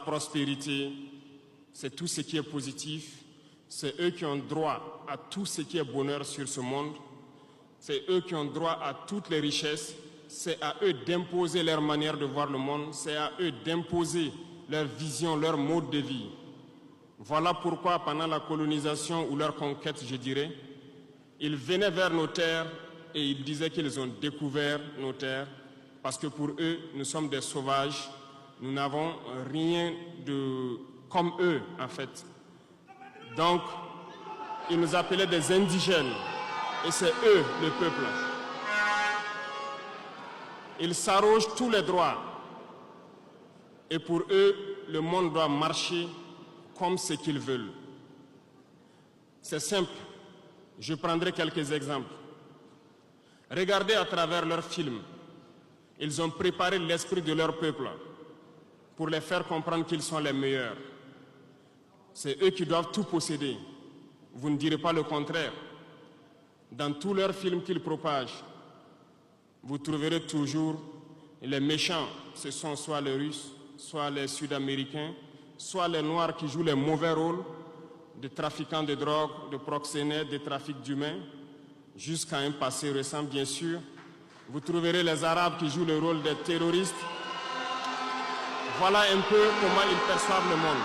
prospérité, c'est tout ce qui est positif. C'est eux qui ont droit à tout ce qui est bonheur sur ce monde. C'est eux qui ont droit à toutes les richesses. C'est à eux d'imposer leur manière de voir le monde. C'est à eux d'imposer leur vision, leur mode de vie. Voilà pourquoi pendant la colonisation ou leur conquête, je dirais, ils venaient vers nos terres et ils disaient qu'ils ont découvert nos terres parce que pour eux, nous sommes des sauvages. Nous n'avons rien de comme eux, en fait. Donc, ils nous appelaient des indigènes et c'est eux, le peuple. Ils s'arrogent tous les droits et pour eux, le monde doit marcher comme ce qu'ils veulent. C'est simple. Je prendrai quelques exemples. Regardez à travers leurs films. Ils ont préparé l'esprit de leur peuple pour les faire comprendre qu'ils sont les meilleurs. C'est eux qui doivent tout posséder. Vous ne direz pas le contraire. Dans tous leurs films qu'ils propagent, vous trouverez toujours les méchants. Ce sont soit les Russes, soit les Sud-Américains, soit les Noirs qui jouent les mauvais rôles de trafiquants de drogue, de proxénètes, de trafic d'humains, jusqu'à un passé récent, bien sûr. Vous trouverez les Arabes qui jouent le rôle des terroristes. Voilà un peu comment ils perçoivent le monde.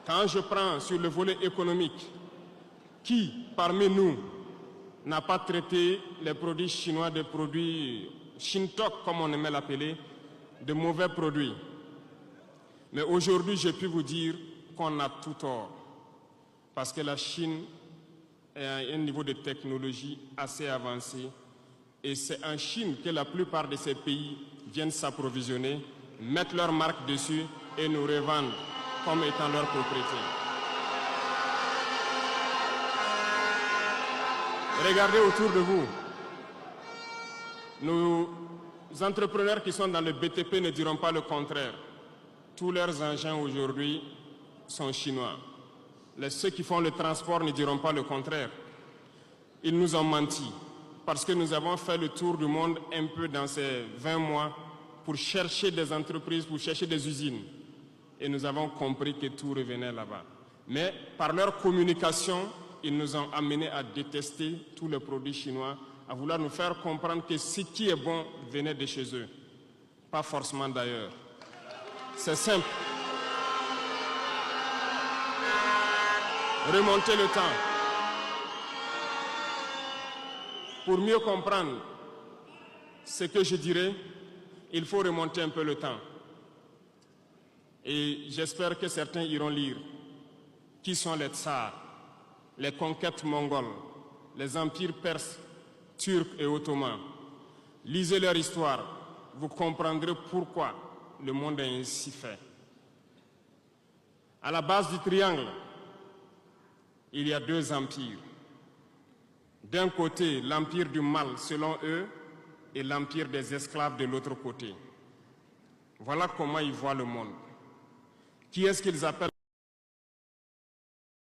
Quand je prends sur le volet économique, qui parmi nous n'a pas traité les produits chinois de produits Shintok, comme on aimait l'appeler, de mauvais produits? Mais aujourd'hui, je peux vous dire qu'on a tout tort. Parce que la Chine est à un niveau de technologie assez avancé. Et c'est en Chine que la plupart de ces pays viennent s'approvisionner, mettre leur marque dessus et nous revendent comme étant leur propriété. Regardez autour de vous. Nos entrepreneurs qui sont dans le BTP ne diront pas le contraire. Tous leurs engins aujourd'hui sont chinois. Ceux qui font le transport ne diront pas le contraire. Ils nous ont menti parce que nous avons fait le tour du monde un peu dans ces 20 mois pour chercher des entreprises, pour chercher des usines. Et nous avons compris que tout revenait là-bas. Mais par leur communication, ils nous ont amenés à détester tous les produits chinois, à vouloir nous faire comprendre que ce qui est bon venait de chez eux, pas forcément d'ailleurs. C'est simple. Remonter le temps. Pour mieux comprendre ce que je dirais, il faut remonter un peu le temps. Et j'espère que certains iront lire. Qui sont les tsars, les conquêtes mongoles, les empires perses, turcs et ottomans? Lisez leur histoire, vous comprendrez pourquoi le monde est ainsi fait. À la base du triangle, il y a deux empires. D'un côté, l'empire du mal, selon eux, et l'empire des esclaves de l'autre côté. Voilà comment ils voient le monde. Qui est-ce qu'ils appellent